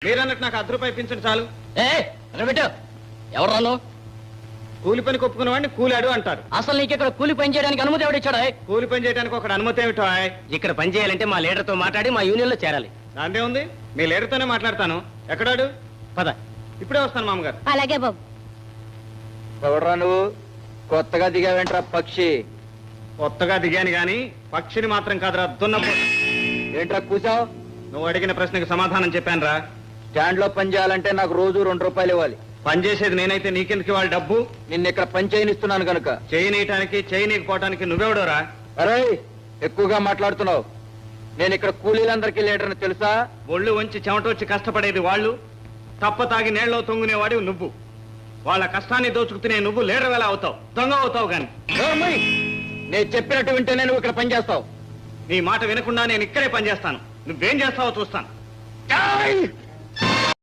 మీరన్నట్టు నాకు 10 రూపాయలు ఇప్పించండి చాలు. పెట్టు. ఎవరు రాను? కూలి పని కొప్పుకున్న వాడిని కూలాడు అంటారు. అసలు నీకు ఇక్కడ కూలి పని చేయడానికి అనుమతి ఎవడిచ్చాడు? కూలి పని చేయడానికి ఒక అనుమతి ఏమిటో? ఇక్కడ పని చేయాలంటే మా లీడర్ తో మాట్లాడి మా యూనియన్ లో చేరాలి. దాందే ఉంది, మీ లీడర్తోనే మాట్లాడతాను. ఎక్కడాడు? పద. ఇప్పుడే వస్తాను మామగారు. అలాగే బాబు. ఎవడ్రా నువ్వు? కొత్తగా దిగావేంట్రా పక్షి? కొత్తగా దిగాను గాని పక్షిని మాత్రం కాదురా దున్నపో. ఏంట్రా కూసావు? నువ్వు అడిగిన ప్రశ్నకు సమాధానం చెప్పాను రా. స్టాండ్ లో పని చేయాలంటే నాకు రోజు 2 రూపాయలు ఇవ్వాలి. పని చేసేది నేనైతే నీకెందుకు వాళ్ళ డబ్బు? నిన్న ఇక్కడ పని చేయనిస్తున్నాను కనుక. చేయనీయటానికి చేయనీయకపోవటానికి నువ్వెవడోరా? అరే ఎక్కువగా మాట్లాడుతున్నావు. నేను ఇక్కడ కూలీలందరికీ లీడర్ని తెలుసా? ఒళ్ళు వంచి చెమటొచ్చి కష్టపడేది వాళ్ళు, తప్ప తాగి నీళ్ళలో తొంగునేవాడి నువ్వు. వాళ్ళ కష్టాన్ని దోచుకుతునే నువ్వు లీడర్ ఎలా అవుతావు? దొంగ అవుతావు గాని. నేను చెప్పినట్టు వింటేనే నువ్వు ఇక్కడ పని చేస్తావు. నీ మాట వినకుండా నేను ఇక్కడే పని చేస్తాను. నువ్వేం చేస్తావో చూస్తాను.